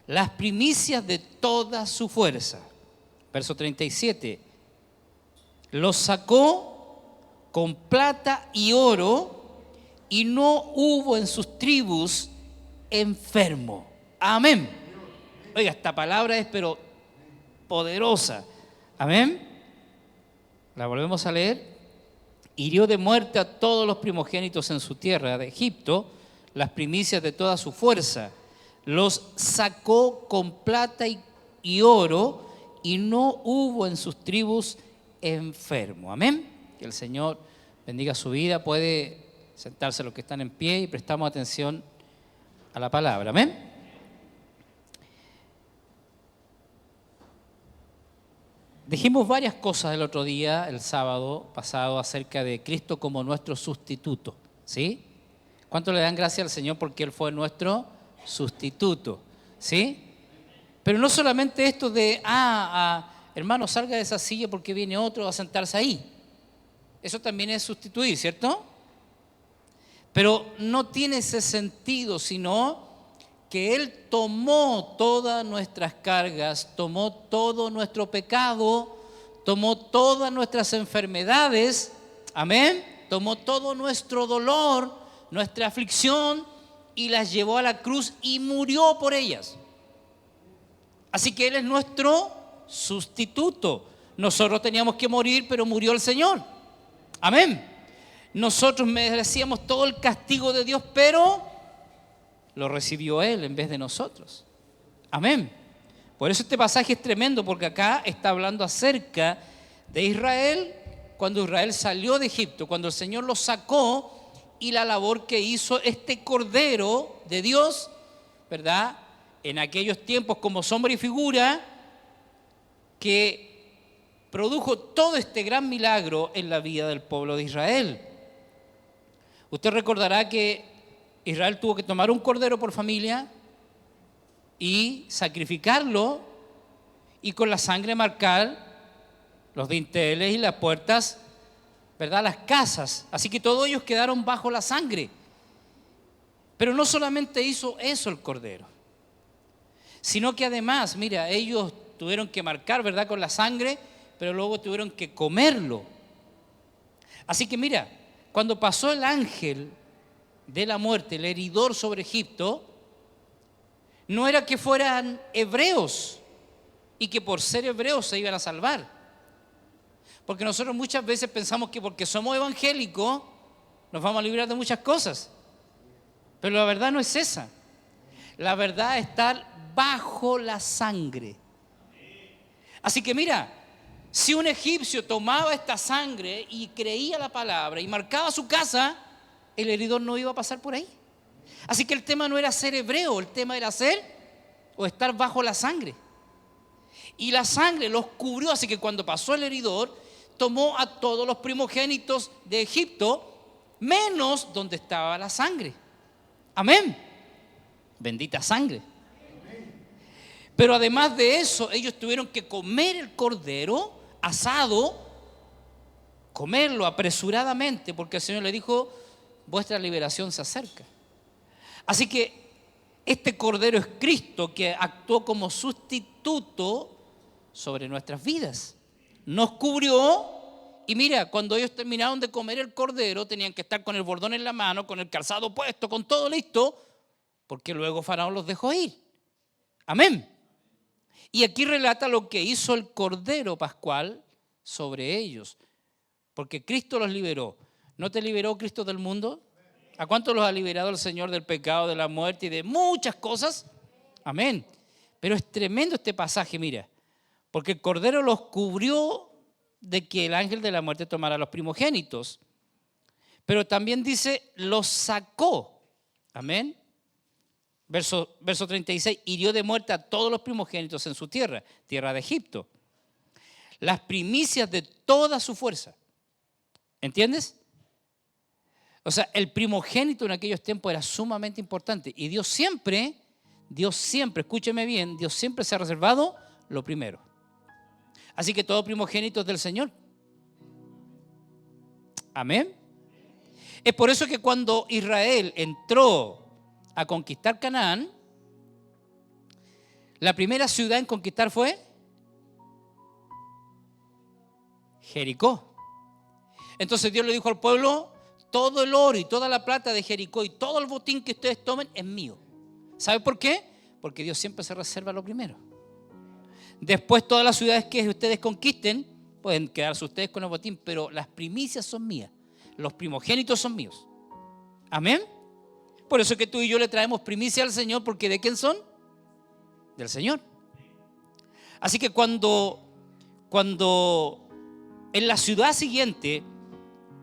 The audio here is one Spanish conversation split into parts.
las primicias de toda su fuerza. Verso 37. Los sacó con plata y oro, y no hubo en sus tribus enfermo. Amén. Oiga, esta palabra es pero poderosa. Amén. La volvemos a leer. Hirió de muerte a todos los primogénitos en su tierra de Egipto, las primicias de toda su fuerza. Los sacó con plata y oro, y no hubo en sus tribus enfermo. Amén. Que el Señor bendiga su vida. Puede sentarse los que están en pie y prestamos atención a la palabra. Amén. Dijimos varias cosas el otro día, el sábado pasado, acerca de Cristo como nuestro sustituto. ¿Sí? ¿Cuánto le dan gracias al Señor porque Él fue nuestro sustituto? ¿Sí? Pero no solamente esto de, hermano, salga de esa silla porque viene otro a sentarse ahí. Eso también es sustituir, ¿cierto? Pero no tiene ese sentido, sino que Él tomó todas nuestras cargas, tomó todo nuestro pecado, tomó todas nuestras enfermedades, amén, tomó todo nuestro dolor, nuestra aflicción y las llevó a la cruz y murió por ellas. Así que Él es nuestro sustituto. Nosotros teníamos que morir, pero murió el Señor. Amén. Nosotros merecíamos todo el castigo de Dios, pero lo recibió Él en vez de nosotros. Amén. Por eso este pasaje es tremendo, porque acá está hablando acerca de Israel, cuando Israel salió de Egipto, cuando el Señor los sacó y la labor que hizo este Cordero de Dios, ¿verdad? En aquellos tiempos como sombra y figura, que produjo todo este gran milagro en la vida del pueblo de Israel. Usted recordará que Israel tuvo que tomar un cordero por familia y sacrificarlo y con la sangre marcar los dinteles y las puertas, ¿verdad? Las casas. Así que todos ellos quedaron bajo la sangre. Pero no solamente hizo eso el cordero, sino que además, mira, ellos tuvieron que marcar, ¿verdad?, con la sangre, pero luego tuvieron que comerlo. Así que mira, cuando pasó el ángel de la muerte, el heridor sobre Egipto, no era que fueran hebreos y que por ser hebreos se iban a salvar. Porque nosotros muchas veces pensamos que porque somos evangélicos nos vamos a librar de muchas cosas. Pero la verdad no es esa. La verdad es estar bajo la sangre. Así que mira, si un egipcio tomaba esta sangre y creía la palabra y marcaba su casa, el heridor no iba a pasar por ahí. Así que el tema no era ser hebreo, el tema era ser o estar bajo la sangre. Y la sangre los cubrió, así que cuando pasó el heridor, tomó a todos los primogénitos de Egipto, menos donde estaba la sangre. Amén. Bendita sangre. Pero además de eso, ellos tuvieron que comer el cordero asado, comerlo apresuradamente, porque el Señor le dijo: vuestra liberación se acerca. Así que este Cordero es Cristo, que actuó como sustituto sobre nuestras vidas. Nos cubrió y mira, cuando ellos terminaron de comer el Cordero, tenían que estar con el bordón en la mano, con el calzado puesto, con todo listo, porque luego Faraón los dejó ir. Amén. Y aquí relata lo que hizo el Cordero Pascual sobre ellos, porque Cristo los liberó. ¿No te liberó Cristo del mundo? ¿A cuántos los ha liberado el Señor del pecado, de la muerte y de muchas cosas? Amén. Pero es tremendo este pasaje, mira, porque el Cordero los cubrió de que el ángel de la muerte tomara los primogénitos, pero también dice, los sacó. Amén. Verso 36, hirió de muerte a todos los primogénitos en su tierra, tierra de Egipto. Las primicias de toda su fuerza. ¿Entiendes? O sea, el primogénito en aquellos tiempos era sumamente importante. Y Dios siempre, escúcheme bien, Dios siempre se ha reservado lo primero. Así que todo primogénito es del Señor. Amén. Es por eso que cuando Israel entró a conquistar Canaán, La primera ciudad en conquistar fue Jericó. Entonces Dios le dijo al pueblo: todo el oro y toda la plata de Jericó y todo el botín que ustedes tomen es mío. ¿Sabe por qué? Porque Dios siempre se reserva lo primero. Después todas las ciudades que ustedes conquisten pueden quedarse ustedes con el botín, pero las primicias son mías, los primogénitos son míos. Amén. Por eso es que tú y yo le traemos primicia al Señor, porque ¿de quién son? Del Señor. Así que cuando en la ciudad siguiente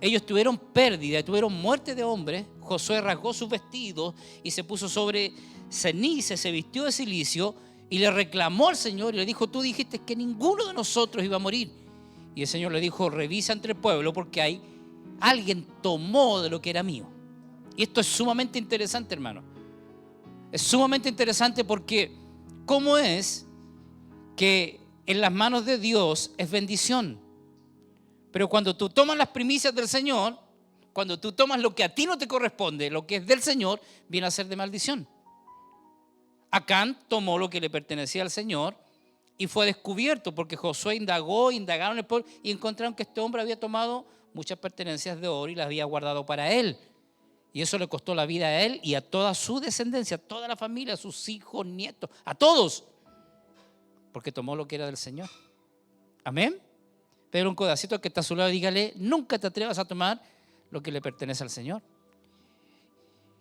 ellos tuvieron pérdida, tuvieron muerte de hombres, Josué rasgó sus vestidos y se puso sobre ceniza, se vistió de cilicio y le reclamó al Señor y le dijo: tú dijiste que ninguno de nosotros iba a morir. Y el Señor le dijo: revisa entre el pueblo, porque alguien tomó de lo que era mío. Y esto es sumamente interesante, hermano. Es sumamente interesante porque ¿cómo es que en las manos de Dios es bendición? Pero cuando tú tomas las primicias del Señor, cuando tú tomas lo que a ti no te corresponde, lo que es del Señor, viene a ser de maldición. Acán tomó lo que le pertenecía al Señor y fue descubierto porque Josué indagaron el pueblo y encontraron que este hombre había tomado muchas pertenencias de oro y las había guardado para él. Y eso le costó la vida a él y a toda su descendencia, a toda la familia, a sus hijos, nietos, a todos, porque tomó lo que era del Señor. Amén. Pero un codacito que está a su lado, dígale: nunca te atrevas a tomar lo que le pertenece al Señor.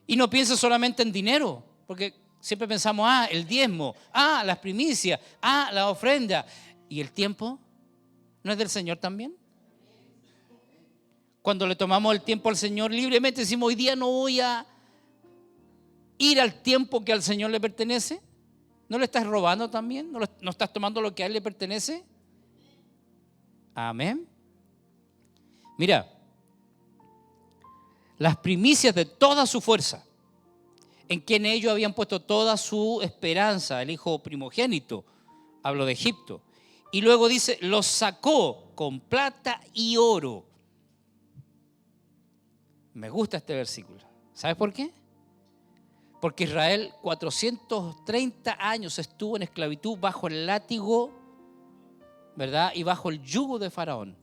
Y no pienses solamente en dinero, porque siempre pensamos: el diezmo, las primicias, la ofrenda. ¿Y el tiempo no es del Señor también? Cuando le tomamos el tiempo al Señor libremente, decimos: hoy día no voy a ir al tiempo que al Señor le pertenece. ¿No le estás robando también? ¿No estás tomando lo que a Él le pertenece? Amén. Mira, las primicias de toda su fuerza, en quien ellos habían puesto toda su esperanza, el hijo primogénito, hablo de Egipto, y luego dice: los sacó con plata y oro. Me gusta este versículo. ¿Sabes por qué? Porque Israel 430 años estuvo en esclavitud bajo el látigo, ¿verdad? Y bajo el yugo de Faraón.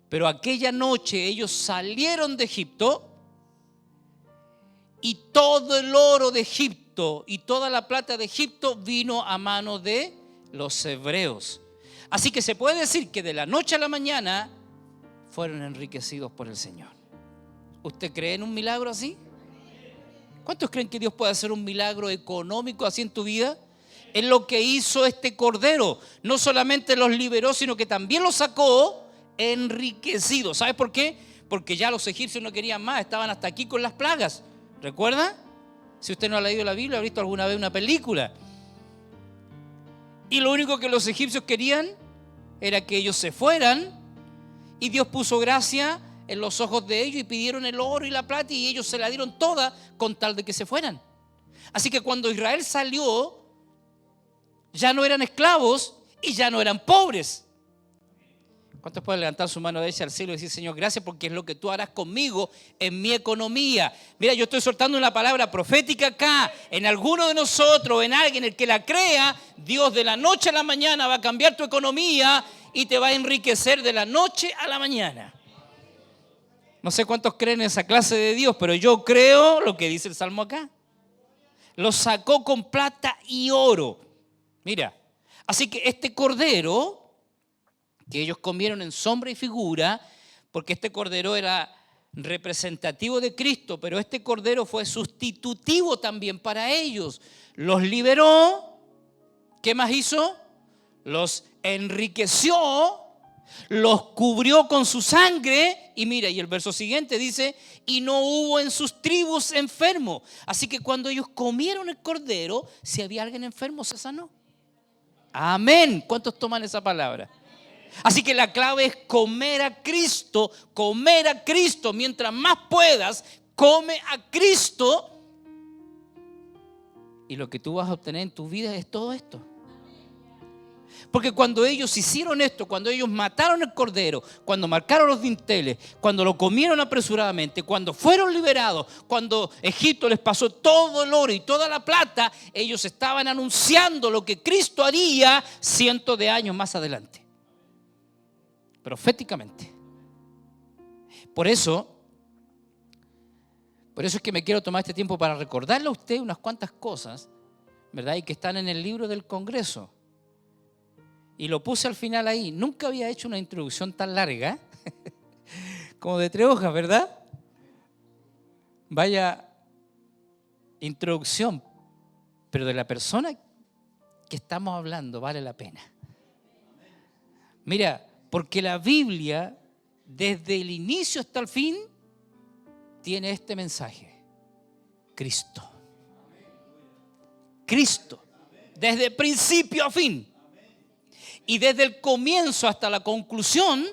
Pero aquella noche ellos salieron de Egipto y todo el oro de Egipto y toda la plata de Egipto vino a manos de los hebreos. Así que se puede decir que de la noche a la mañana fueron enriquecidos por el Señor. ¿Usted cree en un milagro así? ¿Cuántos creen que Dios puede hacer un milagro económico así en tu vida? Es lo que hizo este cordero. No solamente los liberó, sino que también los sacó enriquecidos. ¿Sabes por qué? Porque ya los egipcios no querían más, estaban hasta aquí con las plagas. ¿Recuerda? Si usted no ha leído la Biblia, ha visto alguna vez una película. Y lo único que los egipcios querían era que ellos se fueran, y Dios puso gracia en los ojos de ellos y pidieron el oro y la plata y ellos se la dieron toda con tal de que se fueran. Así que cuando Israel salió, ya no eran esclavos y ya no eran pobres. ¿Cuántos pueden levantar su mano derecha al cielo y decir: Señor, gracias porque es lo que tú harás conmigo en mi economía? Mira, yo estoy soltando una palabra profética acá, en alguno de nosotros, en alguien, el que la crea. Dios de la noche a la mañana va a cambiar tu economía y te va a enriquecer de la noche a la mañana. No sé cuántos creen en esa clase de Dios, pero yo creo lo que dice el Salmo acá. Los sacó con plata y oro. Mira, así que este cordero que ellos comieron en sombra y figura, porque este cordero era representativo de Cristo, pero este cordero fue sustitutivo también para ellos. Los liberó. ¿Qué más hizo? Los enriqueció, los cubrió con su sangre. Y mira, y el verso siguiente dice: y no hubo en sus tribus enfermo. Así que cuando ellos comieron el cordero, si había alguien enfermo, se sanó. Amén. ¿Cuántos toman esa palabra? Así que la clave es comer a Cristo, comer a Cristo. Mientras más puedas, come a Cristo. Y lo que tú vas a obtener en tu vida es todo esto. Porque cuando ellos hicieron esto, cuando ellos mataron el cordero, cuando marcaron los dinteles, cuando lo comieron apresuradamente, cuando fueron liberados, cuando Egipto les pasó todo el oro y toda la plata, ellos estaban anunciando lo que Cristo haría cientos de años más adelante. Proféticamente. Por eso es que me quiero tomar este tiempo para recordarle a usted unas cuantas cosas, ¿verdad? Y que están en el libro del Congreso. Y lo puse al final ahí. Nunca había hecho una introducción tan larga, como de 3 hojas, ¿verdad? Vaya introducción, pero de la persona que estamos hablando vale la pena. Mira, porque la Biblia, desde el inicio hasta el fin, tiene este mensaje: Cristo. Cristo, desde principio a fin. Y desde el comienzo hasta la conclusión,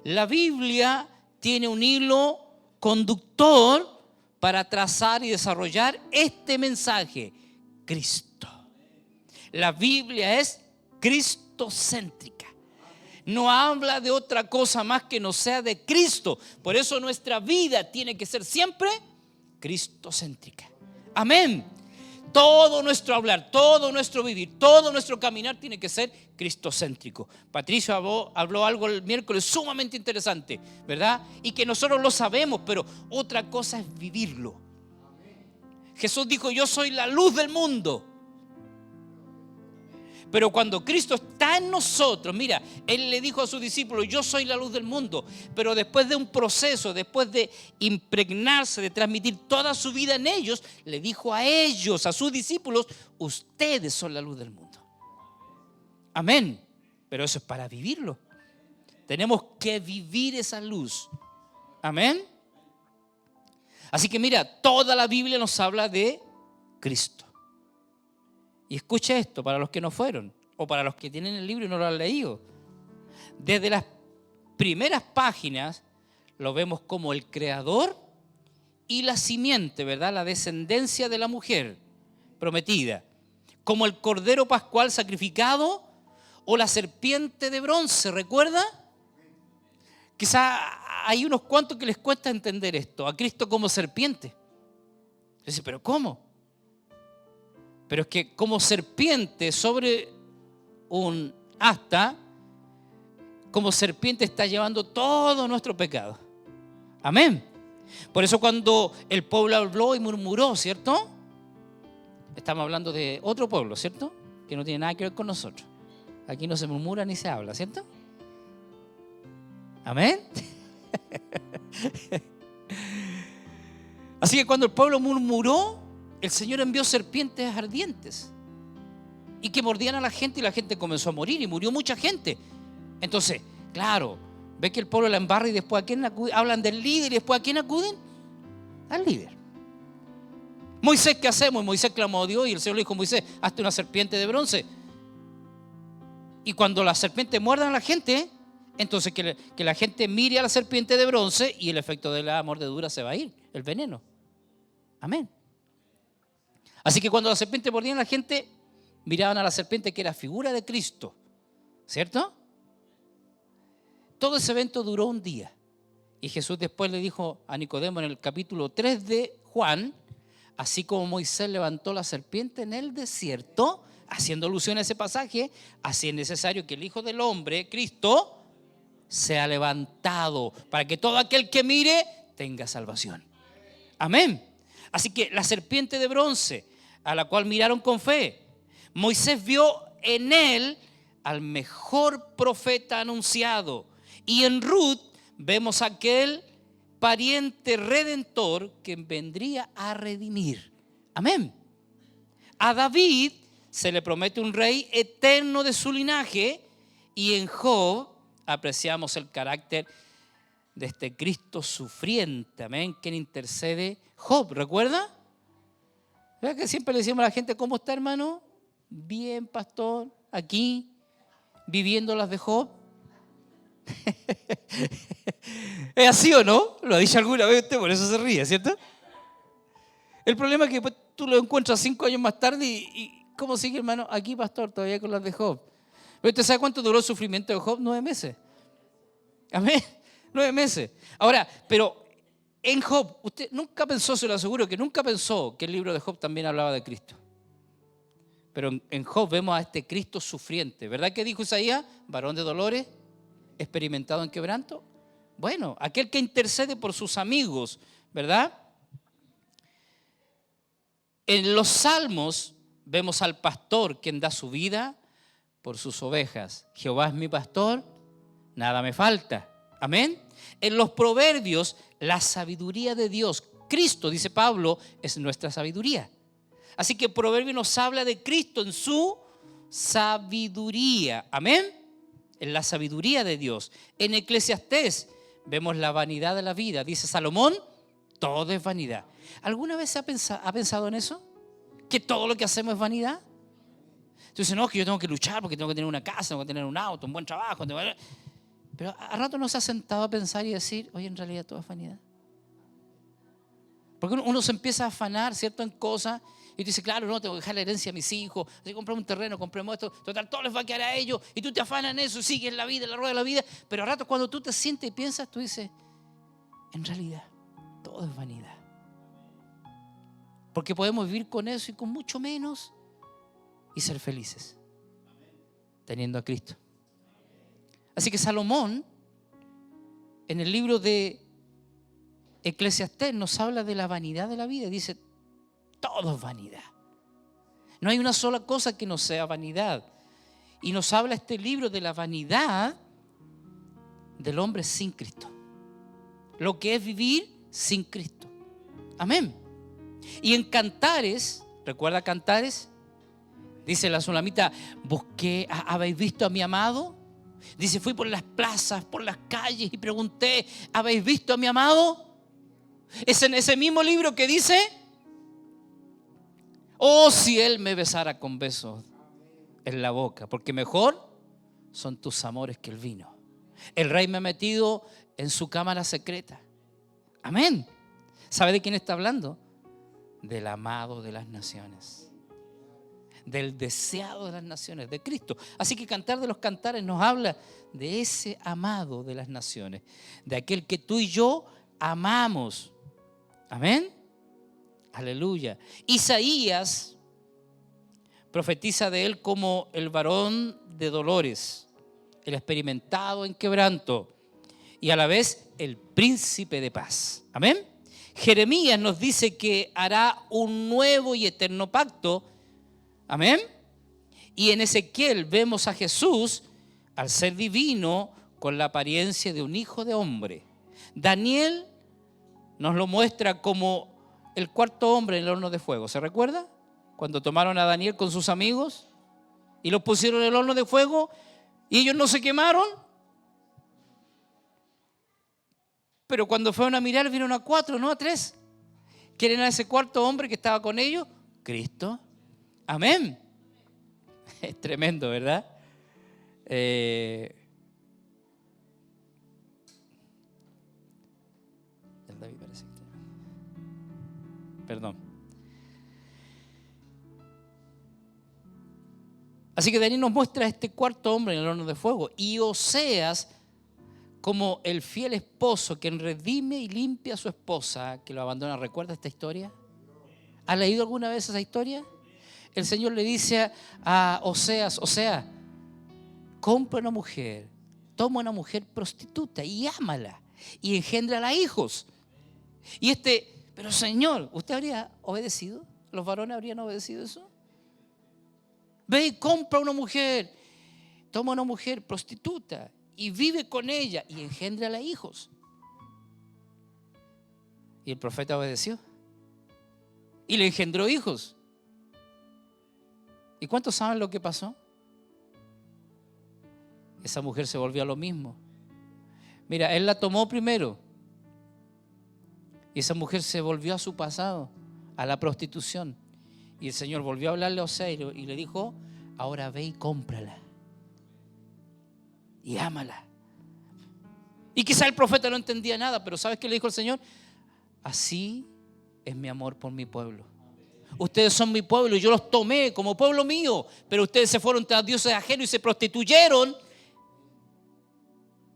la Biblia tiene un hilo conductor para trazar y desarrollar este mensaje: Cristo. La Biblia es cristocéntrica. No habla de otra cosa más que no sea de Cristo. Por eso nuestra vida tiene que ser siempre cristocéntrica. Amén. Todo nuestro hablar, todo nuestro vivir, todo nuestro caminar tiene que ser cristocéntrico. Patricio habló algo el miércoles sumamente interesante, ¿verdad? Y que nosotros lo sabemos, pero otra cosa es vivirlo. Jesús dijo: yo soy la luz del mundo. Pero cuando Cristo está en nosotros, mira, Él le dijo a sus discípulos: yo soy la luz del mundo. Pero después de un proceso, después de impregnarse, de transmitir toda su vida en ellos, le dijo a ellos, a sus discípulos: ustedes son la luz del mundo. Amén. Pero eso es para vivirlo. Tenemos que vivir esa luz. Amén. Así que mira, toda la Biblia nos habla de Cristo. Y escucha esto, para los que no fueron, o para los que tienen el libro y no lo han leído. Desde las primeras páginas lo vemos como el creador y la simiente, ¿verdad? La descendencia de la mujer prometida. Como el cordero pascual sacrificado o la serpiente de bronce, ¿recuerda? Quizá hay unos cuantos que les cuesta entender esto, a Cristo como serpiente. Dice, ¿pero cómo? Pero es que como serpiente sobre un asta, como serpiente está llevando todo nuestro pecado. Amén. Por eso cuando el pueblo habló y murmuró, ¿cierto? Estamos hablando de otro pueblo, ¿cierto? Que no tiene nada que ver con nosotros. Aquí no se murmura ni se habla, ¿cierto? Amén. Así que cuando el pueblo murmuró, el Señor envió serpientes ardientes y que mordían a la gente, y la gente comenzó a morir y murió mucha gente. Entonces, claro, ve que el pueblo la embarra y después ¿a quién acuden? Hablan del líder y después ¿a quién acuden? Al líder. Moisés, ¿qué hacemos? Moisés clamó a Dios y el Señor le dijo: Moisés, hazte una serpiente de bronce. Y cuando la serpiente muerda a la gente, entonces que la gente mire a la serpiente de bronce y el efecto de la mordedura se va a ir, el veneno. Amén. Así que cuando la serpiente mordía a la gente, miraban a la serpiente, que era figura de Cristo, ¿cierto? Todo ese evento duró un día. Y Jesús después le dijo a Nicodemo en el capítulo 3 de Juan: así como Moisés levantó la serpiente en el desierto, haciendo alusión a ese pasaje, así es necesario que el Hijo del Hombre, Cristo, sea levantado, para que todo aquel que mire tenga salvación. Amén. Así que la serpiente de bronce, a la cual miraron con fe, Moisés vio en él al mejor profeta anunciado. Y en Ruth vemos aquel pariente redentor que vendría a redimir. Amén. A David se le promete un rey eterno de su linaje, y en Job apreciamos el carácter de este Cristo sufriente, amén, quien intercede. Job, ¿recuerda? ¿Verdad que siempre le decimos a la gente: ¿cómo está, hermano? Bien, pastor, aquí, viviendo las de Job. ¿Es así o no? Lo ha dicho alguna vez usted, por eso se ríe, ¿cierto? El problema es que tú lo encuentras 5 años más tarde y ¿cómo sigue, hermano? Aquí, pastor, todavía con las de Job. ¿Usted sabe cuánto duró el sufrimiento de Job? 9 meses. Amén. 9 meses. Ahora, pero en Job, usted nunca pensó, se lo aseguro, que nunca pensó que el libro de Job también hablaba de Cristo. Pero en Job vemos a este Cristo sufriente. ¿Verdad que dijo Isaías? Varón de dolores, experimentado en quebranto. Bueno, aquel que intercede por sus amigos, ¿verdad? En los Salmos vemos al pastor quien da su vida por sus ovejas. Jehová es mi pastor, nada me falta. Amén. En los Proverbios, la sabiduría de Dios, Cristo, dice Pablo, es nuestra sabiduría. Así que Proverbio nos habla de Cristo en su sabiduría. Amén. En la sabiduría de Dios. En Eclesiastés vemos la vanidad de la vida. Dice Salomón, todo es vanidad. ¿Alguna vez ha pensado en eso? ¿Que todo lo que hacemos es vanidad? Entonces, no, que yo tengo que luchar porque tengo que tener una casa, tengo que tener un auto, un buen trabajo. Pero a rato no se ha sentado a pensar y decir, oye, en realidad todo es vanidad. Porque uno se empieza a afanar, ¿cierto?, en cosas. Y tú dices, claro, no, tengo que dejar la herencia a mis hijos. Si compramos un terreno, compremos esto. Total, todo les va a quedar a ellos. Y tú te afanas en eso, sigues la vida, la rueda de la vida. Pero a rato cuando tú te sientes y piensas, tú dices, en realidad, todo es vanidad. Porque podemos vivir con eso y con mucho menos y ser felices, teniendo a Cristo. Así que Salomón, en el libro de Eclesiastés, nos habla de la vanidad de la vida. Dice, todo es vanidad. No hay una sola cosa que no sea vanidad. Y nos habla este libro de la vanidad del hombre sin Cristo. Lo que es vivir sin Cristo. Amén. Y en Cantares, ¿recuerda Cantares? Dice la Sulamita, busqué, ¿habéis visto a mi amado? Dice, fui por las plazas, por las calles y pregunté, ¿habéis visto a mi amado? Es en ese mismo libro que dice, oh, si él me besara con besos en la boca, porque mejor son tus amores que el vino. El rey me ha metido en su cámara secreta. Amén. ¿Sabe de quién está hablando? Del amado de las naciones, del deseado de las naciones, de Cristo. Así que Cantar de los Cantares nos habla de ese amado de las naciones, de aquel que tú y yo amamos. Amén. Aleluya. Isaías profetiza de él como el varón de dolores, el experimentado en quebranto y a la vez el príncipe de paz. Amén. Jeremías nos dice que hará un nuevo y eterno pacto. Amén. Y en Ezequiel vemos a Jesús, al ser divino, con la apariencia de un hijo de hombre. Daniel nos lo muestra como el cuarto hombre en el horno de fuego. ¿Se recuerda? Cuando tomaron a Daniel con sus amigos y los pusieron en el horno de fuego y ellos no se quemaron. Pero cuando fueron a mirar, vieron a 4, no a 3. ¿Quién era ese cuarto hombre que estaba con ellos? Cristo. Amén. Es tremendo, ¿verdad? Perdón. Así que Daniel nos muestra a este cuarto hombre en el horno de fuego. Y Oseas como el fiel esposo quien redime y limpia a su esposa que lo abandona. ¿Recuerda esta historia? ¿Ha leído alguna vez esa historia? El Señor le dice a Oseas, compra una mujer, toma una mujer prostituta y ámala y engéndrala hijos. Y pero Señor, ¿usted habría obedecido? ¿Los varones habrían obedecido eso? Ve y compra una mujer, toma una mujer prostituta y vive con ella y engéndrala hijos. Y el profeta obedeció y le engendró hijos. ¿Y cuántos saben lo que pasó? Esa mujer se volvió a lo mismo. Mira, él la tomó primero y esa mujer se volvió a su pasado, a la prostitución. Y el Señor volvió a hablarle a Oseas y le dijo, ahora ve y cómprala y ámala. Y quizá el profeta no entendía nada, pero ¿sabes qué le dijo el Señor? Así es mi amor por mi pueblo. Ustedes son mi pueblo y yo los tomé como pueblo mío, pero ustedes se fueron tras dioses ajenos y se prostituyeron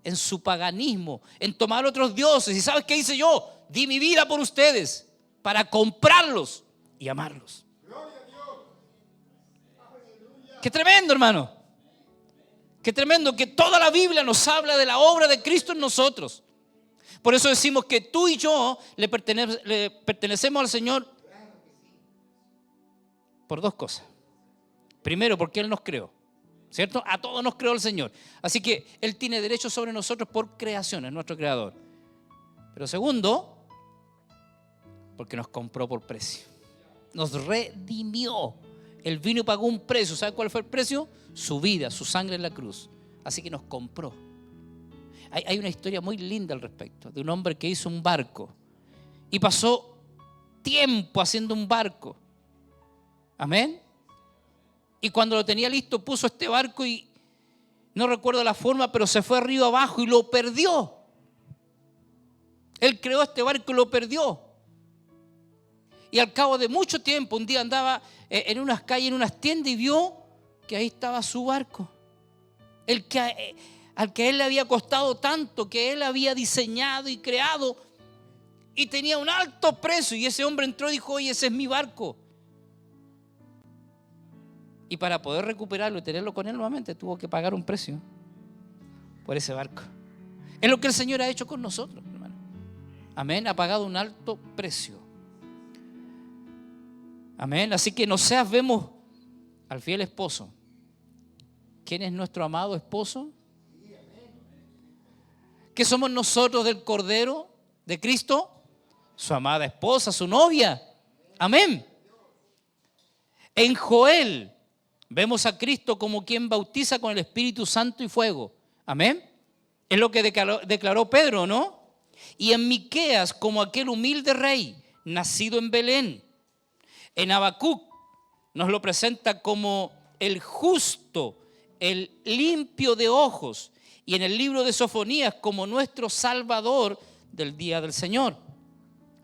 en su paganismo, en tomar otros dioses. ¿Y sabes qué hice yo? Di mi vida por ustedes para comprarlos y amarlos. Qué tremendo, hermano. Qué tremendo que toda la Biblia nos habla de la obra de Cristo en nosotros. Por eso decimos que tú y yo le pertenecemos al Señor por dos cosas. Primero, porque Él nos creó, ¿cierto? A todos nos creó el Señor. Así que Él tiene derecho sobre nosotros por creación, es nuestro creador. Pero segundo, porque nos compró por precio. Nos redimió. Él vino y pagó un precio. ¿Sabe cuál fue el precio? Su vida, su sangre en la cruz. Así que nos compró. Hay una historia muy linda al respecto, de un hombre que hizo un barco y pasó tiempo haciendo un barco. Amén. Y cuando lo tenía listo puso este barco y no recuerdo la forma, pero se fue río abajo y lo perdió. Él creó este barco y lo perdió. Y al cabo de mucho tiempo, un día andaba en unas calles, en unas tiendas y vio que ahí estaba su barco. Al que a él le había costado tanto, que él había diseñado y creado y tenía un alto precio. Y ese hombre entró y dijo: oye, ese es mi barco. Y para poder recuperarlo y tenerlo con él nuevamente, tuvo que pagar un precio por ese barco. Es lo que el Señor ha hecho con nosotros, hermano. Amén, ha pagado un alto precio. Amén, así que no seas, vemos al fiel esposo. ¿Quién es nuestro amado esposo? ¿Qué somos nosotros del Cordero de Cristo? Su amada esposa, su novia. Amén. En Joel vemos a Cristo como quien bautiza con el Espíritu Santo y fuego. Amén. Es lo que declaró Pedro, ¿no? Y en Miqueas como aquel humilde rey nacido en Belén. En Habacuc nos lo presenta como el justo, el limpio de ojos. Y en el libro de Sofonías como nuestro Salvador del día del Señor.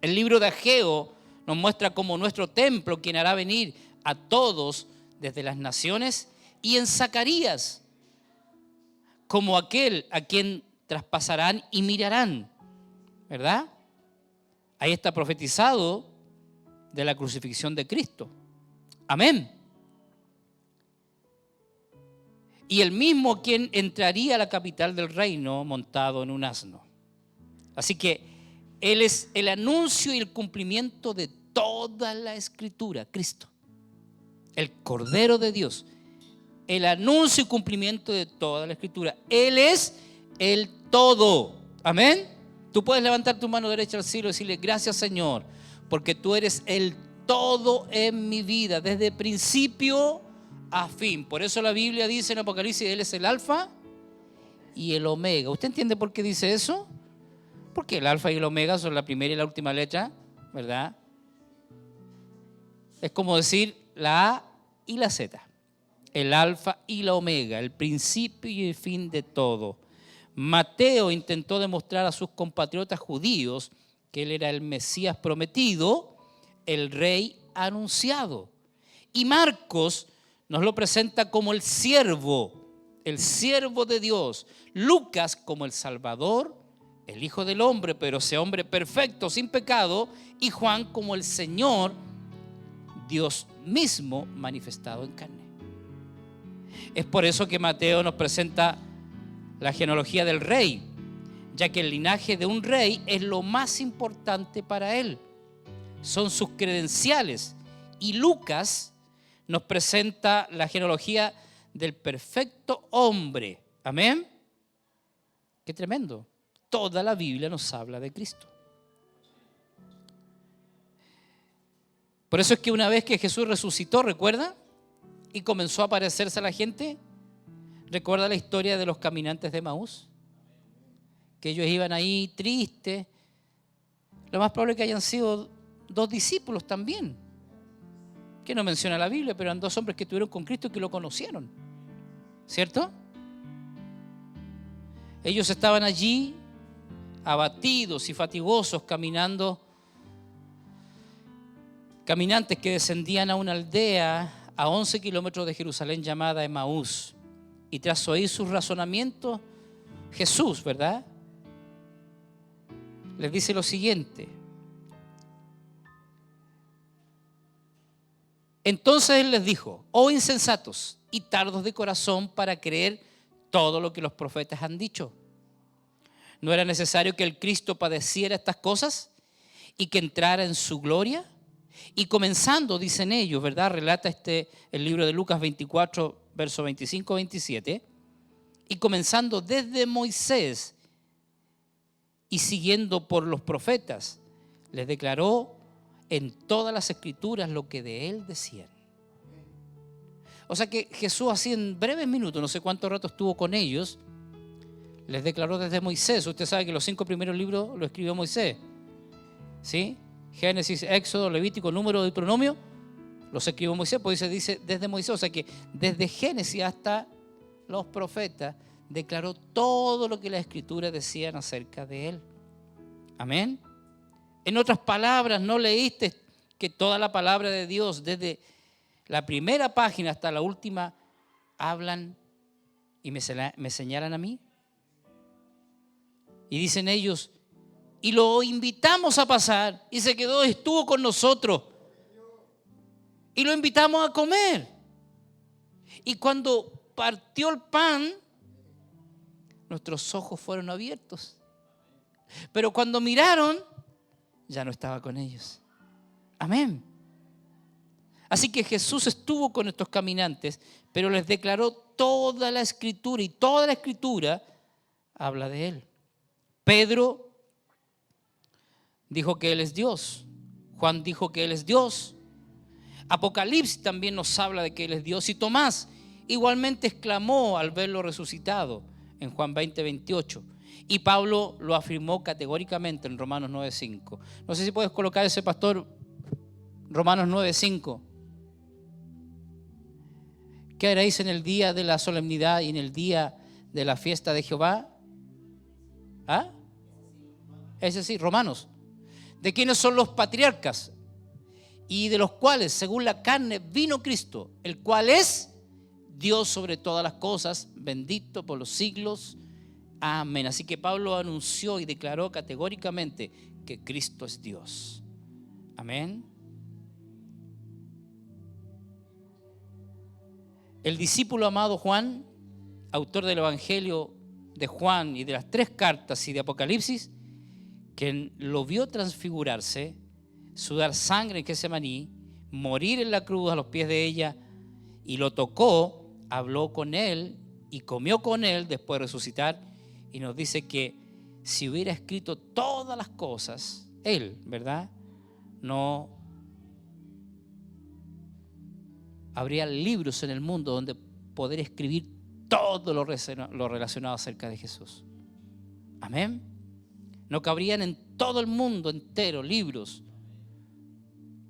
El libro de Ageo nos muestra como nuestro templo, quien hará venir a todos desde las naciones. Y en Zacarías como aquel a quien traspasarán y mirarán, ¿verdad? Ahí está profetizado de la crucifixión de Cristo. Amén. Y el mismo quien entraría a la capital del reino montado en un asno. Así que Él es el anuncio y el cumplimiento de toda la Escritura, Cristo. El Cordero de Dios. El anuncio y cumplimiento de toda la Escritura. Él es el todo. Amén. Tú puedes levantar tu mano derecha al cielo y decirle: gracias, Señor, porque tú eres el todo en mi vida, desde principio a fin. Por eso la Biblia dice en Apocalipsis: Él es el alfa y el omega. ¿Usted entiende por qué dice eso? Porque el alfa y el omega son la primera y la última letra, ¿verdad? Es como decir la A y la Z. El alfa y la omega, el principio y el fin de todo. Mateo intentó demostrar a sus compatriotas judíos que él era el Mesías prometido, el rey anunciado. Y Marcos nos lo presenta como el siervo de Dios. Lucas como el Salvador, el Hijo del Hombre, pero ese hombre perfecto, sin pecado. Y Juan como el Señor, Dios mismo manifestado en carne. Es por eso que Mateo nos presenta la genealogía del rey, ya que el linaje de un rey es lo más importante para él. Son sus credenciales. Y Lucas nos presenta la genealogía del perfecto hombre. Amén. Qué tremendo. Toda la Biblia nos habla de Cristo. Por eso es que una vez que Jesús resucitó, ¿recuerda? Y comenzó a aparecerse a la gente. ¿Recuerda la historia de los caminantes de Emaús? Que ellos iban ahí tristes. Lo más probable es que hayan sido 2 discípulos también, que no menciona la Biblia, pero eran 2 hombres que estuvieron con Cristo y que lo conocieron, ¿cierto? Ellos estaban allí abatidos y fatigosos, caminando caminantes que descendían a una aldea a 11 kilómetros de Jerusalén llamada Emaús. Y tras oír sus razonamientos, Jesús, ¿verdad?, les dice lo siguiente. Entonces Él les dijo: oh insensatos y tardos de corazón para creer todo lo que los profetas han dicho. ¿No era necesario que el Cristo padeciera estas cosas y que entrara en su gloria? Y comenzando, dicen ellos, ¿verdad?, relata el libro de Lucas 24, verso 25-27, y comenzando desde Moisés y siguiendo por los profetas, les declaró en todas las escrituras lo que de él decían. O sea que Jesús, así en breves minutos, no sé cuánto rato estuvo con ellos, les declaró desde Moisés. Usted sabe que los 5 primeros libros lo escribió Moisés, ¿sí? Génesis, Éxodo, Levítico, Número, Deuteronomio, los escribió Moisés, pues dice desde Moisés. O sea que desde Génesis hasta los profetas declaró todo lo que las escrituras decían acerca de él. Amén. En otras palabras, ¿no leíste que toda la palabra de Dios, desde la primera página hasta la última, hablan y me señalan a mí? Y dicen ellos, y lo invitamos a pasar, y se quedó, estuvo con nosotros, y lo invitamos a comer. Y cuando partió el pan, nuestros ojos fueron abiertos. Pero cuando miraron, ya no estaba con ellos. Amén. Así que Jesús estuvo con estos caminantes, pero les declaró toda la escritura, y toda la escritura habla de él. Pedro dijo que él es Dios. Juan dijo que él es Dios. Apocalipsis también nos habla de que él es Dios. Y Tomás igualmente exclamó al verlo resucitado en Juan 20:28. Y Pablo lo afirmó categóricamente en Romanos 9:5. No sé si puedes colocar ese, pastor, Romanos 9:5. ¿Qué haréis en el día de la solemnidad y en el día de la fiesta de Jehová? ¿Ah? Es decir, Romanos. ¿De quiénes son los patriarcas? Y de los cuales, según la carne, vino Cristo, el cual es Dios sobre todas las cosas, bendito por los siglos. Amén. Así que Pablo anunció y declaró categóricamente que Cristo es Dios. Amén. El discípulo amado Juan, autor del Evangelio de Juan y de las 3 cartas y de Apocalipsis, quien lo vio transfigurarse, sudar sangre en Getsemaní, morir en la cruz a los pies de ella, y lo tocó, habló con él y comió con él después de resucitar. Y nos dice que si hubiera escrito todas las cosas, él, ¿verdad?, no habría libros en el mundo donde poder escribir todo lo relacionado acerca de Jesús. Amén. No cabrían en todo el mundo entero libros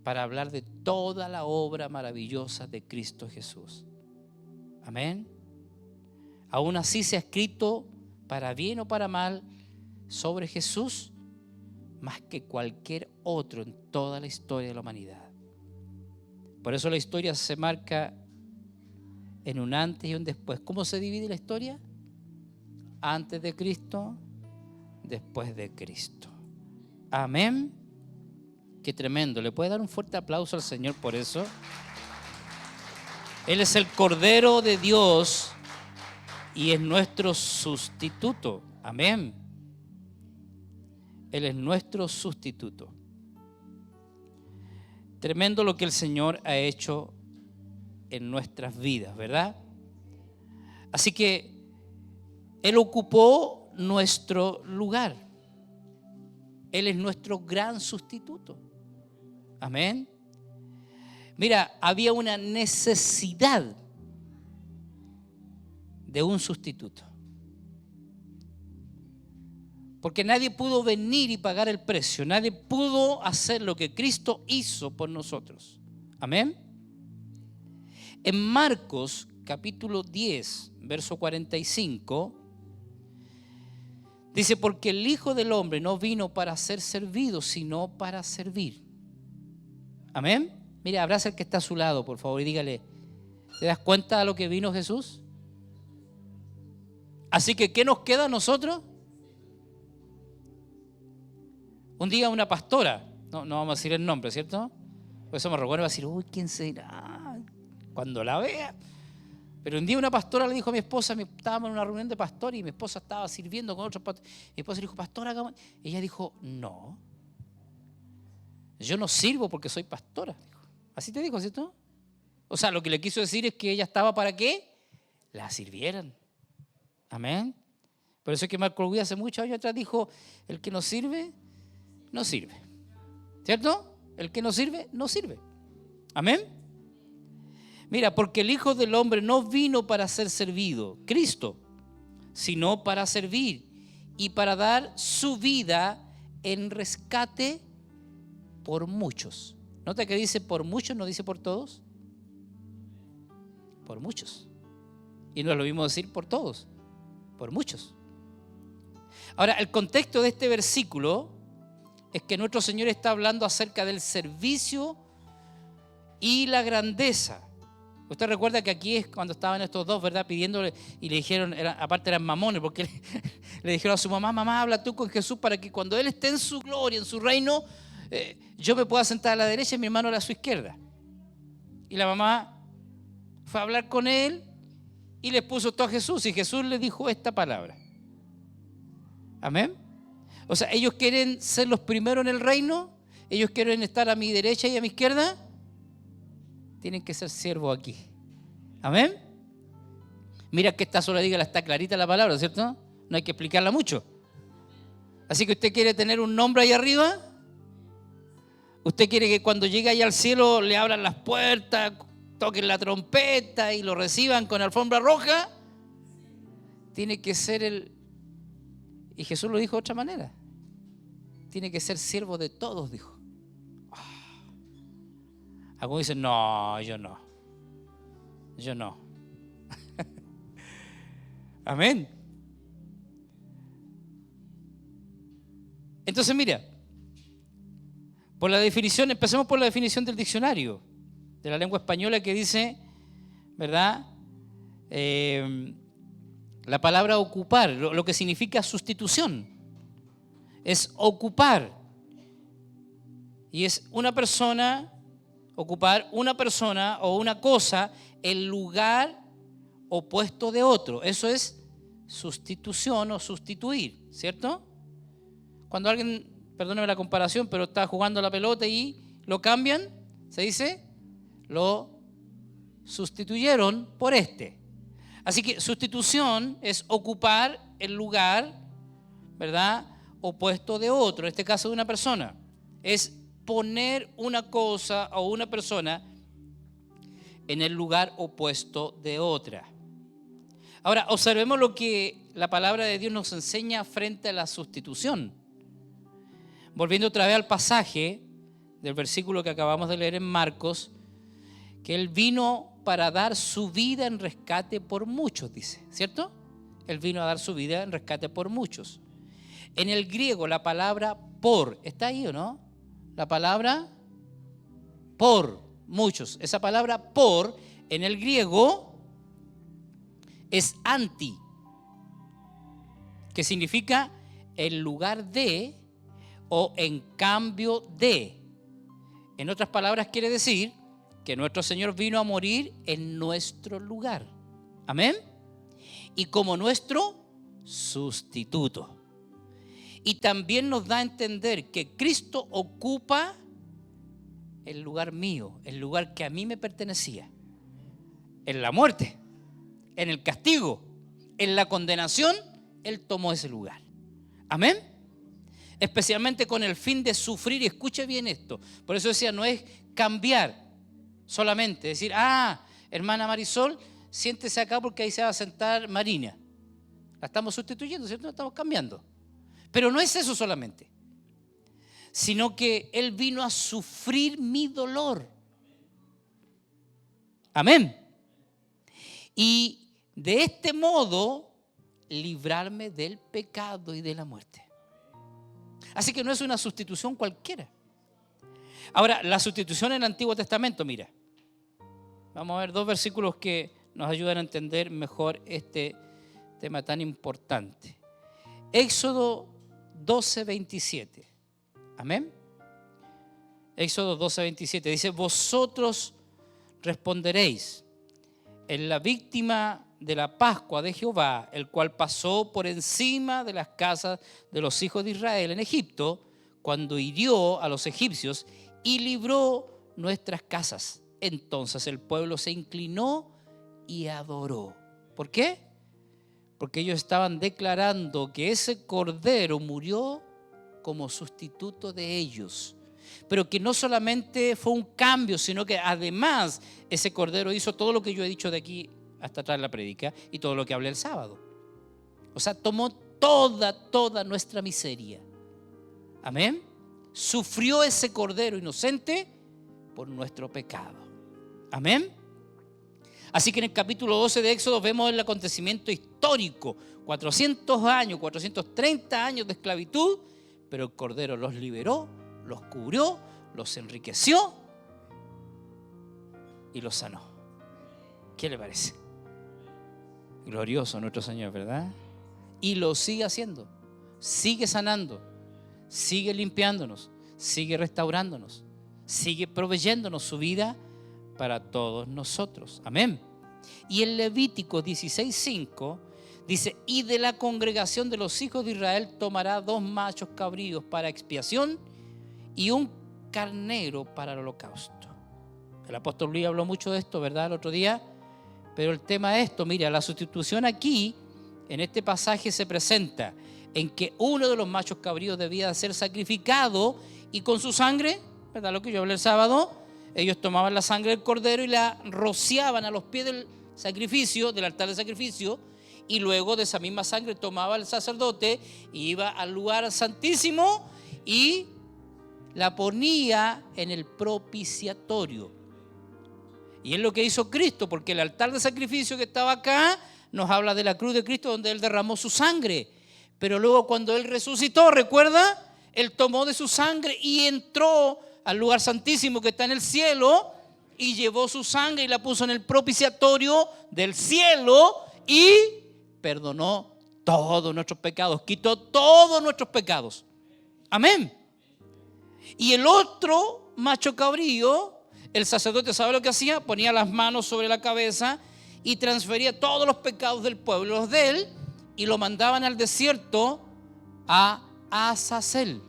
para hablar de toda la obra maravillosa de Cristo Jesús. Amén. Aún así se ha escrito, para bien o para mal, sobre Jesús más que cualquier otro en toda la historia de la humanidad. Por eso la historia se marca en un antes y un después. ¿Cómo se divide la historia? Antes de Cristo, después de Cristo. Amén. Qué tremendo. ¿Le puede dar un fuerte aplauso al Señor por eso? Él es el Cordero de Dios y es nuestro sustituto. Amén. Él es nuestro sustituto. Tremendo lo que el Señor ha hecho en nuestras vidas, ¿verdad? Así que Él ocupó nuestro lugar. Él es nuestro gran sustituto. Amén. Mira, había una necesidad de un sustituto. Porque nadie pudo venir y pagar el precio. Nadie pudo hacer lo que Cristo hizo por nosotros. Amén. En Marcos capítulo 10, verso 45, dice: porque el Hijo del Hombre no vino para ser servido, sino para servir. Amén. Mire, abraza al que está a su lado, por favor, y dígale, ¿te das cuenta de lo que vino Jesús? Así que, ¿qué nos queda a nosotros? Un día una pastora, no vamos a decir el nombre, ¿cierto? Por eso me recuerdo, va a decir, uy, ¿quién será? Cuando la vea. Pero un día una pastora le dijo a mi esposa, estábamos en una reunión de pastores y mi esposa estaba sirviendo con otros pastores. Mi esposa le dijo, pastora, ella dijo, no, yo no sirvo porque soy pastora. Así te dijo, ¿cierto? O sea, lo que le quiso decir es que ella estaba para que la sirvieran. Amén. Por eso es que Marco Rubio hace muchos años atrás dijo, el que no sirve, no sirve. ¿Cierto? El que no sirve, no sirve. Amén. Mira, porque el Hijo del Hombre no vino para ser servido, Cristo, sino para servir y para dar su vida en rescate por muchos. ¿Nota que dice por muchos, no dice por todos? Por muchos. Y no es lo mismo decir por todos, por muchos. Ahora, el contexto de este versículo es que nuestro Señor está hablando acerca del servicio y la grandeza. Usted recuerda que aquí es cuando estaban estos dos, ¿verdad? Pidiéndole y le dijeron, aparte eran mamones, porque le dijeron a su mamá, mamá, habla tú con Jesús para que cuando Él esté en su gloria, en su reino, yo me pueda sentar a la derecha y mi hermano a su izquierda. Y la mamá fue a hablar con Él y le puso todo a Jesús y Jesús le dijo esta palabra. Amén. O sea, ellos quieren ser los primeros en el reino, ellos quieren estar a mi derecha y a mi izquierda, tienen que ser siervos aquí. Amén. Mira que esta sola dígala, está clarita la palabra, ¿cierto? No hay que explicarla mucho. Así que usted quiere tener un nombre ahí arriba, usted quiere que cuando llegue ahí al cielo le abran las puertas, toquen la trompeta y lo reciban con alfombra roja, tiene que ser y Jesús lo dijo de otra manera, tiene que ser siervo de todos, dijo. Algunos dicen, no, yo no. Amén. Entonces mira, por la definición, empecemos por la definición del diccionario de la lengua española que dice, ¿verdad? La palabra ocupar, lo que significa sustitución, es ocupar. Y es una persona, ocupar una persona o una cosa en lugar o puesto de otro. Eso es sustitución o sustituir, ¿cierto? Cuando alguien, perdóneme la comparación, pero está jugando la pelota y lo cambian, se dice, lo sustituyeron por este. Así que sustitución es ocupar el lugar, ¿verdad?, o puesto de otro, en este caso de una persona. Es poner una cosa o una persona en el lugar o puesto de otra. Ahora, observemos lo que la palabra de Dios nos enseña frente a la sustitución. Volviendo otra vez al pasaje del versículo que acabamos de leer en Marcos, que Él vino para dar su vida en rescate por muchos, dice, ¿cierto? Él vino a dar su vida en rescate por muchos. En el griego la palabra por, ¿está ahí o no? La palabra por, muchos. Esa palabra por en el griego es anti, que significa en lugar de o en cambio de. En otras palabras quiere decir que nuestro Señor vino a morir en nuestro lugar. Amén. Y como nuestro sustituto. Y también nos da a entender que Cristo ocupa el lugar mío, el lugar que a mí me pertenecía. En la muerte, en el castigo, en la condenación, Él tomó ese lugar. Amén. Especialmente con el fin de sufrir, y escuche bien esto. Por eso decía, no es cambiar solamente, decir, hermana Marisol, siéntese acá porque ahí se va a sentar Marina. La estamos sustituyendo, ¿cierto? La estamos cambiando. Pero no es eso solamente, sino que Él vino a sufrir mi dolor. Amén. Y de este modo, librarme del pecado y de la muerte. Así que no es una sustitución cualquiera. Ahora, la sustitución en el Antiguo Testamento, mira. Vamos a ver 2 versículos que nos ayudan a entender mejor este tema tan importante. Éxodo 12:27. Amén. Éxodo 12:27 dice: vosotros responderéis en la víctima de la Pascua de Jehová, el cual pasó por encima de las casas de los hijos de Israel en Egipto, cuando hirió a los egipcios y libró nuestras casas. Entonces el pueblo se inclinó y adoró. ¿Por qué? Porque ellos estaban declarando que ese cordero murió como sustituto de ellos. Pero que no solamente fue un cambio, sino que además ese cordero hizo todo lo que yo he dicho de aquí hasta atrás en la prédica y todo lo que hablé el sábado. O sea, tomó toda nuestra miseria. Amén. Sufrió ese cordero inocente por nuestro pecado. Amén. Así que en el capítulo 12 de Éxodo vemos el acontecimiento histórico. 400 años, 430 años de esclavitud, pero el cordero los liberó, los cubrió, los enriqueció y los sanó. ¿Qué le parece? Glorioso nuestro Señor, ¿verdad? Y lo sigue haciendo, sigue sanando, sigue limpiándonos, sigue restaurándonos, sigue proveyéndonos su vida para todos nosotros. Amén. Y en Levítico 16:5 dice: y de la congregación de los hijos de Israel tomará 2 machos cabríos para expiación y un carnero para el holocausto. El apóstol Luis habló mucho de esto, ¿verdad? El otro día. Pero el tema es esto, mira, la sustitución aquí, en este pasaje se presenta en que uno de los machos cabríos debía ser sacrificado y con su sangre, ¿verdad? Lo que yo hablé el sábado, ellos tomaban la sangre del cordero y la rociaban a los pies del sacrificio, del altar de sacrificio, y luego de esa misma sangre tomaba el sacerdote y iba al lugar santísimo y la ponía en el propiciatorio. Y es lo que hizo Cristo, porque el altar de sacrificio que estaba acá nos habla de la cruz de Cristo, donde Él derramó su sangre. Pero luego cuando Él resucitó, ¿recuerda? Él tomó de su sangre y entró al lugar santísimo que está en el cielo y llevó su sangre y la puso en el propiciatorio del cielo y perdonó todos nuestros pecados, quitó todos nuestros pecados. Amén. Y el otro macho cabrío, el sacerdote, ¿sabe lo que hacía? Ponía las manos sobre la cabeza y transfería todos los pecados del pueblo, los de él, y lo mandaban al desierto a Azazel.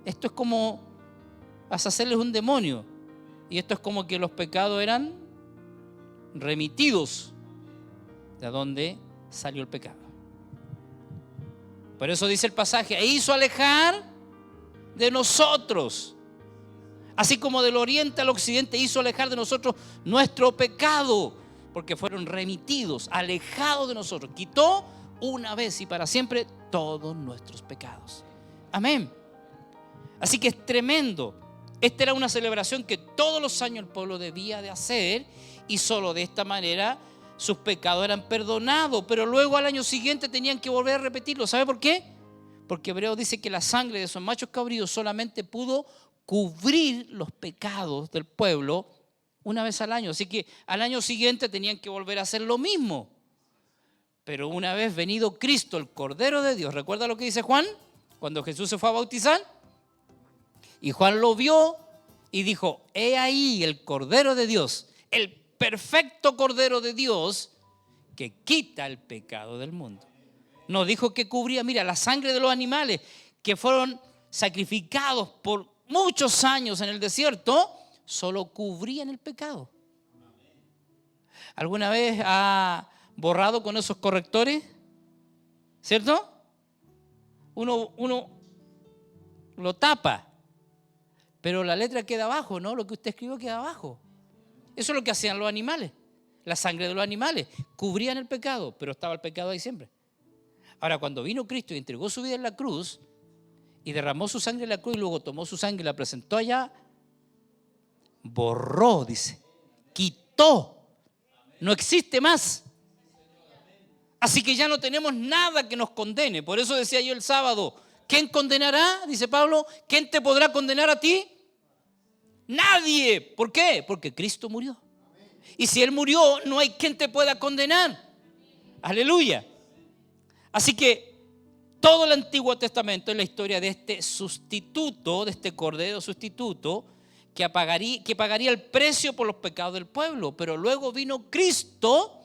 Esto es como, Azazel es un demonio, y esto es como que los pecados eran remitidos de donde salió el pecado. Por eso dice el pasaje: e hizo alejar de nosotros, así como del oriente al occidente hizo alejar de nosotros nuestro pecado, porque fueron remitidos, alejados de nosotros. Quitó una vez y para siempre todos nuestros pecados. Amén. Así que es tremendo. Esta era una celebración que todos los años el pueblo debía de hacer, y solo de esta manera sus pecados eran perdonados. Pero luego al año siguiente tenían que volver a repetirlo. ¿Sabe por qué? Porque Hebreos dice que la sangre de esos machos cabríos solamente pudo cubrir los pecados del pueblo una vez al año. Así que al año siguiente tenían que volver a hacer lo mismo. Pero una vez venido Cristo, el Cordero de Dios, ¿recuerda lo que dice Juan? Cuando Jesús se fue a bautizar y Juan lo vio y dijo: he ahí el Cordero de Dios, el perfecto Cordero de Dios que quita el pecado del mundo. No dijo que cubría, mira, la sangre de los animales que fueron sacrificados por muchos años en el desierto, solo cubrían el pecado. ¿Alguna vez ha borrado con esos correctores? ¿Cierto? Uno lo tapa, pero la letra queda abajo, ¿no? Lo que usted escribió queda abajo. Eso es lo que hacían los animales. La sangre de los animales cubrían el pecado, pero estaba el pecado ahí siempre. Ahora, cuando vino Cristo y entregó su vida en la cruz y derramó su sangre en la cruz y luego tomó su sangre y la presentó allá, borró, dice, quitó, no existe más. Así que ya no tenemos nada que nos condene. Por eso decía yo el sábado: ¿quién condenará? Dice Pablo, ¿quién te podrá condenar a ti? Nadie. ¿Por qué? Porque Cristo murió. Y si Él murió, no hay quien te pueda condenar. Aleluya. Así que todo el Antiguo Testamento es la historia de este sustituto, de este cordero sustituto, que pagaría el precio por los pecados del pueblo. Pero luego vino Cristo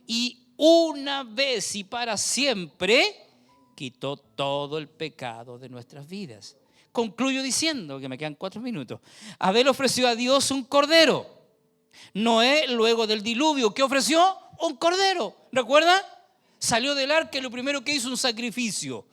y una vez y para siempre quitó todo el pecado de nuestras vidas. Concluyo diciendo, que me quedan 4 minutos, Abel ofreció a Dios un cordero. Noé, luego del diluvio, ¿qué ofreció? Un cordero. ¿Recuerda? Salió del arca y lo primero que hizo un sacrificio.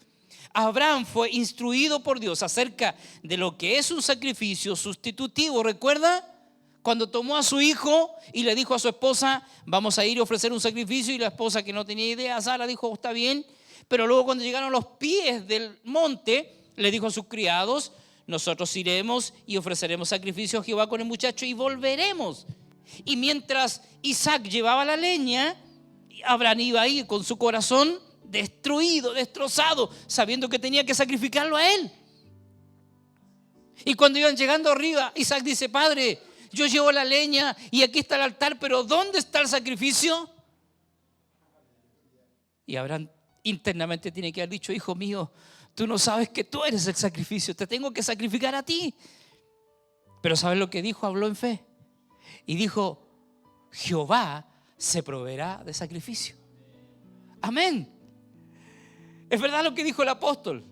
Abraham fue instruido por Dios acerca de lo que es un sacrificio sustitutivo. ¿Recuerda? Cuando tomó a su hijo y le dijo a su esposa, vamos a ir a ofrecer un sacrificio, y la esposa, que no tenía idea, Sara, dijo, está bien. Pero luego, cuando llegaron a los pies del monte, le dijo a sus criados, nosotros iremos y ofreceremos sacrificio a Jehová con el muchacho y volveremos. Y mientras Isaac llevaba la leña, Abraham iba ahí con su corazón destruido, destrozado, sabiendo que tenía que sacrificarlo a él. Y cuando iban llegando arriba, Isaac dice, padre, yo llevo la leña y aquí está el altar, pero ¿dónde está el sacrificio? Y Abraham internamente tiene que haber dicho, hijo mío, tú no sabes que tú eres el sacrificio, te tengo que sacrificar a ti. Pero ¿sabes lo que dijo? Habló en fe y dijo, Jehová se proveerá de sacrificio. Amén. Es verdad lo que dijo el apóstol.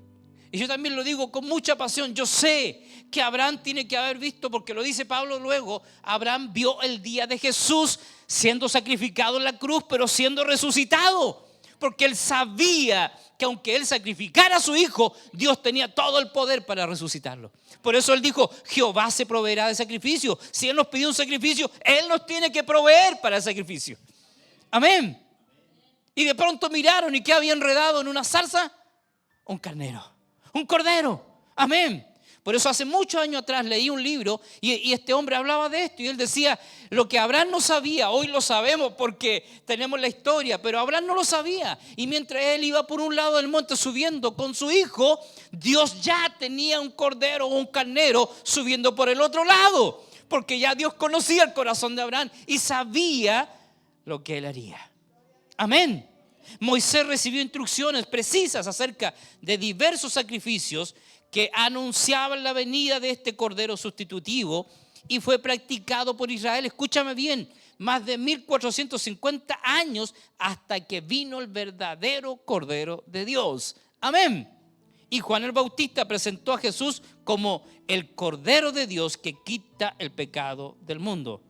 Y yo también lo digo con mucha pasión. Yo sé que Abraham tiene que haber visto, porque lo dice Pablo luego, Abraham vio el día de Jesús siendo sacrificado en la cruz, pero siendo resucitado. Porque él sabía que aunque él sacrificara a su hijo, Dios tenía todo el poder para resucitarlo. Por eso él dijo, Jehová se proveerá de sacrificio. Si él nos pidió un sacrificio, él nos tiene que proveer para el sacrificio. Amén. Y de pronto miraron, ¿y qué había enredado en una zarza? Un carnero, un cordero. Amén. Por eso hace muchos años atrás leí un libro y este hombre hablaba de esto y él decía, lo que Abraham no sabía, hoy lo sabemos porque tenemos la historia, pero Abraham no lo sabía. Y mientras él iba por un lado del monte subiendo con su hijo, Dios ya tenía un cordero o un carnero subiendo por el otro lado, porque ya Dios conocía el corazón de Abraham y sabía lo que él haría. Amén. Moisés recibió instrucciones precisas acerca de diversos sacrificios que anunciaban la venida de este cordero sustitutivo y fue practicado por Israel. Escúchame bien, más de 1450 años hasta que vino el verdadero cordero de Dios. Amén. Y Juan el Bautista presentó a Jesús como el cordero de Dios que quita el pecado del mundo.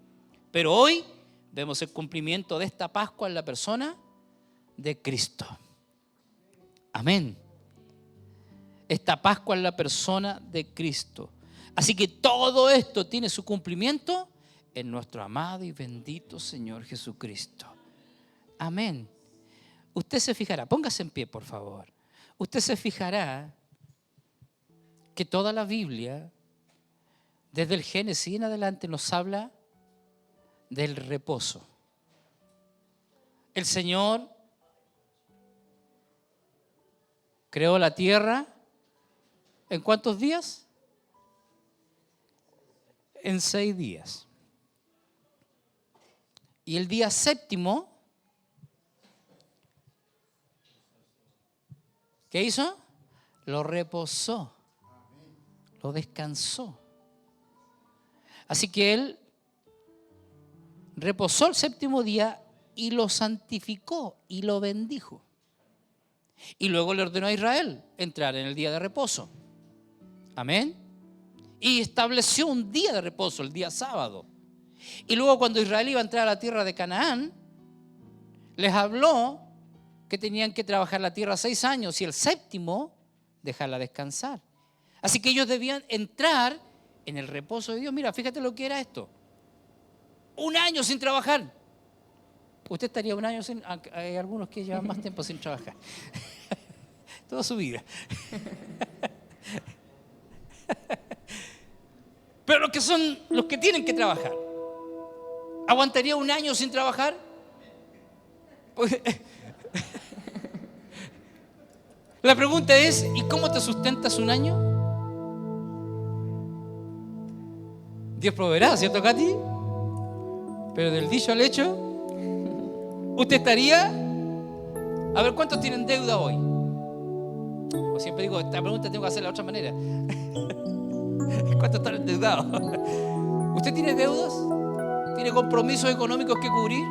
Pero hoy vemos el cumplimiento de esta Pascua en la persona de Cristo. Amén. Esta Pascua en la persona de Cristo. Así que todo esto tiene su cumplimiento en nuestro amado y bendito Señor Jesucristo. Amén. Usted se fijará, póngase en pie por favor. Usted se fijará que toda la Biblia, desde el Génesis en adelante, nos habla del reposo. El Señor creó la tierra ¿en cuántos días? En 6 días. Y el día séptimo, ¿qué hizo? Lo reposó, lo descansó. Así que Él reposó el séptimo día y lo santificó y lo bendijo. Y luego le ordenó a Israel entrar en el día de reposo. Amén. Y estableció un día de reposo, el día sábado. Y luego cuando Israel iba a entrar a la tierra de Canaán, les habló que tenían que trabajar la tierra 6 años y el séptimo dejarla descansar. Así que ellos debían entrar en el reposo de Dios. Mira, fíjate lo que era esto. 1 año sin trabajar. Usted estaría 1 año sin... Hay algunos que llevan más tiempo sin trabajar. Toda su vida. Pero los que tienen que trabajar, ¿aguantaría 1 año sin trabajar? La pregunta es, ¿y cómo te sustentas 1 año? Dios proveerá, ¿cierto, Katy? Pero del dicho al hecho, usted estaría... A ver, ¿cuántos tienen deuda hoy? O siempre digo, esta pregunta tengo que hacerla de otra manera. ¿Cuántos están endeudados? ¿Usted tiene deudas? ¿Tiene compromisos económicos que cubrir?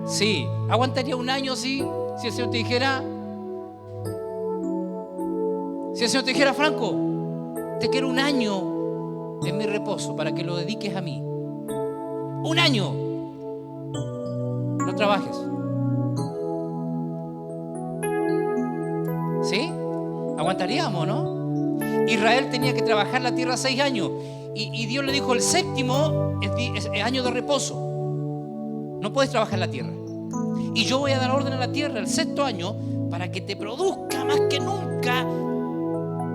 Sí. ¿Aguantaría un año así? Si el Señor te dijera... Si el Señor te dijera, Franco, te quiero un año en mi reposo para que lo dediques a mí. Un año. No trabajes. ¿Sí? Aguantaríamos, ¿no? Israel tenía que trabajar la tierra 6 años y Dios le dijo, el séptimo es año de reposo. No puedes trabajar la tierra. Y yo voy a dar orden a la tierra el 6º año para que te produzca más que nunca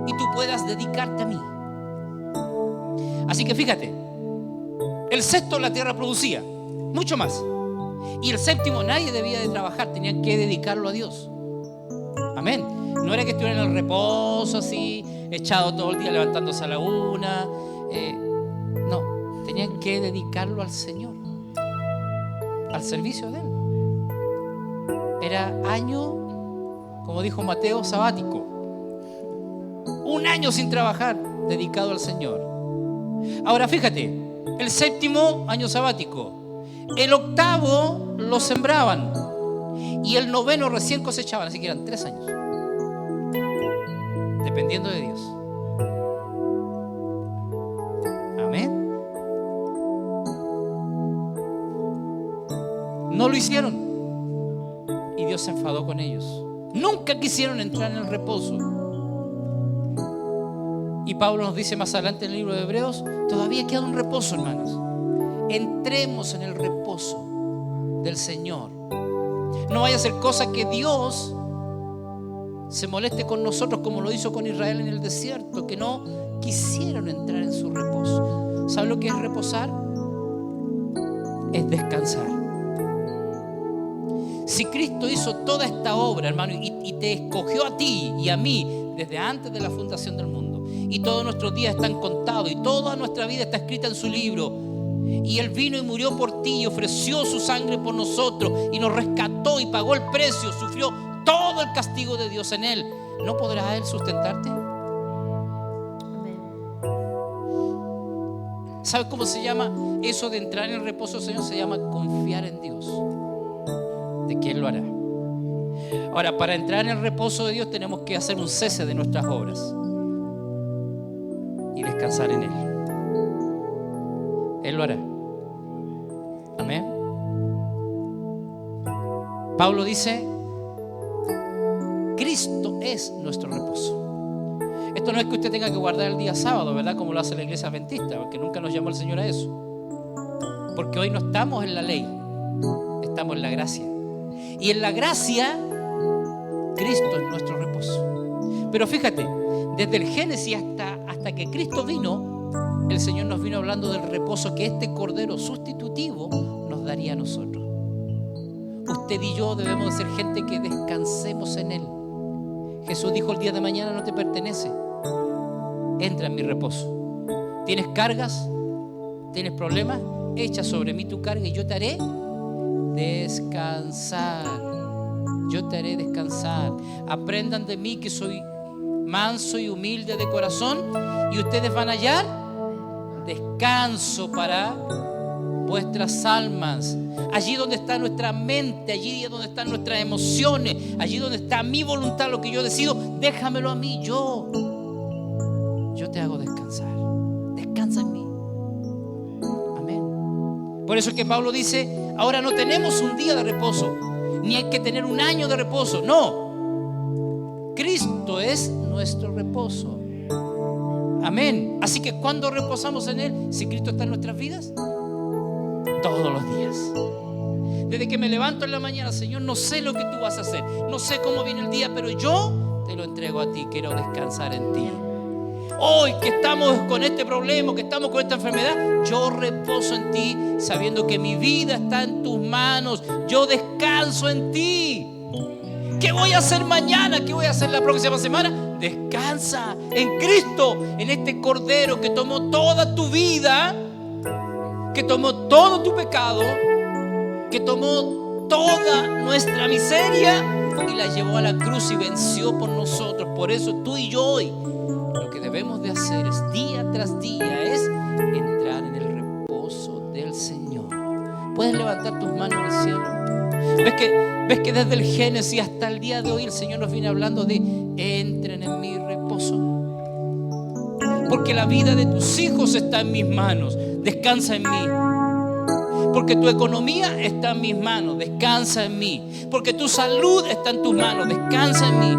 y tú puedas dedicarte a mí. Así que fíjate, el 6º la tierra producía mucho más. Y el 7º nadie debía de trabajar, tenían que dedicarlo a Dios. Amén. No era que estuvieran en el reposo así, echado todo el día levantándose a la 1. No, tenían que dedicarlo al Señor, al servicio de Él. Era año, como dijo Mateo, sabático. Un año sin trabajar, dedicado al Señor. Ahora fíjate, el 7º año sabático, el 8º lo sembraban y el 9º recién cosechaban, así que eran 3 años. Dependiendo de Dios. Amén. No lo hicieron y Dios se enfadó con ellos. Nunca quisieron entrar en el reposo. Y Pablo nos dice más adelante en el libro de Hebreos, todavía queda un reposo, hermanos. Entremos en el reposo del Señor. No vaya a ser cosa que Dios se moleste con nosotros como lo hizo con Israel en el desierto, que no quisieron entrar en su reposo. ¿Sabe lo que es reposar? Es descansar. Si Cristo hizo toda esta obra, hermano, y te escogió a ti y a mí desde antes de la fundación del mundo, y todos nuestros días están contados y toda nuestra vida está escrita en su libro, y Él vino y murió por ti y ofreció su sangre por nosotros y nos rescató y pagó el precio, sufrió todo el castigo de Dios en Él, ¿no podrá Él sustentarte? ¿Sabes cómo se llama eso de entrar en el reposo del Señor? Se llama confiar en Dios, de que Él lo hará. Ahora, para entrar en el reposo de Dios tenemos que hacer un cese de nuestras obras y descansar en Él. Él lo hará. Amén. Pablo dice, Cristo es nuestro reposo. Esto no es que usted tenga que guardar el día sábado, ¿verdad? Como lo hace la iglesia adventista, porque nunca nos llamó el Señor a eso. Porque hoy no estamos en la ley, estamos en la gracia. Y en la gracia, Cristo es nuestro reposo. Pero fíjate, desde el Génesis hasta que Cristo vino, el Señor nos vino hablando del reposo que este Cordero sustitutivo nos daría a nosotros. Usted y yo debemos de ser gente que descansemos en Él. Jesús dijo, el día de mañana no te pertenece. Entra en mi reposo. ¿Tienes cargas? ¿Tienes problemas? Echa sobre mí tu carga y yo te haré descansar. Yo te haré descansar. Aprendan de mí que soy manso y humilde de corazón y ustedes van a hallar descanso para vuestras almas. Allí donde está nuestra mente, allí donde están nuestras emociones, allí donde está mi voluntad, lo que yo decido, déjamelo a mí, yo te hago descansar. Descansa en mí. Amén. Por eso es que Pablo dice, ahora no tenemos un día de reposo, ni hay que tener un año de reposo. No, Cristo es nuestro reposo. Amén. Así que cuando reposamos en Él, si Cristo está en nuestras vidas, todos los días. Desde que me levanto en la mañana, Señor, no sé lo que tú vas a hacer, no sé cómo viene el día, pero yo te lo entrego a ti, quiero descansar en ti. Hoy que estamos con este problema, que estamos con esta enfermedad, yo reposo en ti, sabiendo que mi vida está en tus manos, yo descanso en ti. ¿Qué voy a hacer mañana? ¿Qué voy a hacer la próxima semana? Descansa en Cristo, en este Cordero que tomó toda tu vida que tomó todo tu pecado, que tomó toda nuestra miseria y la llevó a la cruz y venció por nosotros. Por eso tú y yo hoy lo que debemos de hacer es día tras día es entrar en el reposo del Señor. Puedes levantar tus manos al cielo. ¿Ves que desde el Génesis hasta el día de hoy el Señor nos viene hablando de entren en mi reposo? Porque la vida de tus hijos está en mis manos, descansa en mí. Porque tu economía está en mis manos, descansa en mí. Porque tu salud está en tus manos, descansa en mí.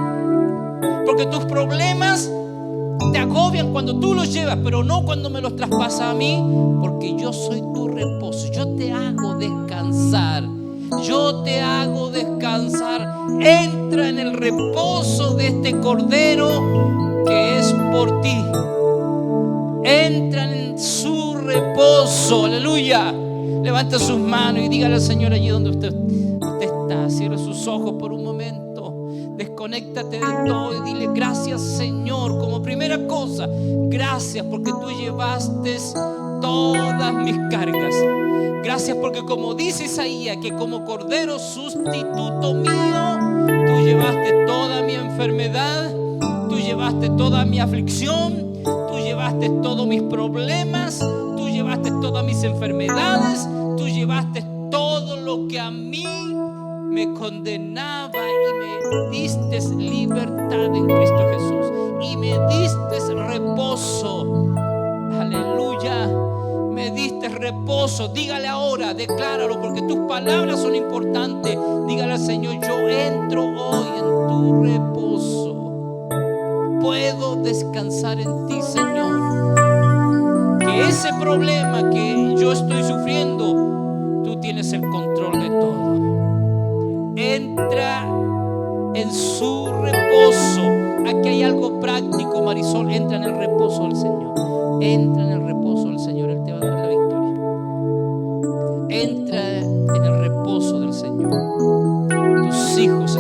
Porque tus problemas te agobian cuando tú los llevas, pero no cuando me los traspasas a mí, porque yo soy tu reposo. Yo te hago descansar. Yo te hago descansar. Entra en el reposo de este Cordero que es por ti. Entra en su reposo. Aleluya. Levanta sus manos y dígale al Señor allí donde usted está. Cierre sus ojos por un momento. Desconéctate de todo y dile gracias, Señor. Como primera cosa, gracias porque tú llevaste todas mis cargas. Gracias porque, como dice Isaías, que como Cordero sustituto mío, tú llevaste toda mi enfermedad, tú llevaste toda mi aflicción, tú llevaste todos mis problemas, tú llevaste todas mis enfermedades, tú llevaste todo lo que a mí me condenaba y me diste libertad en Cristo Jesús y me diste reposo. Aleluya. Me diste reposo. Dígale ahora, decláralo, porque tus palabras son importantes. Dígale al Señor, yo entro hoy en tu reposo. Puedo descansar en ti, Señor. Que ese problema que yo estoy sufriendo, tú tienes el control de todo. Entra en su reposo. Aquí hay algo práctico, Marisol. Entra en el reposo del Señor. Entra en el reposo del Señor. Él te va a dar la victoria. Entra en el reposo del Señor. Tus hijos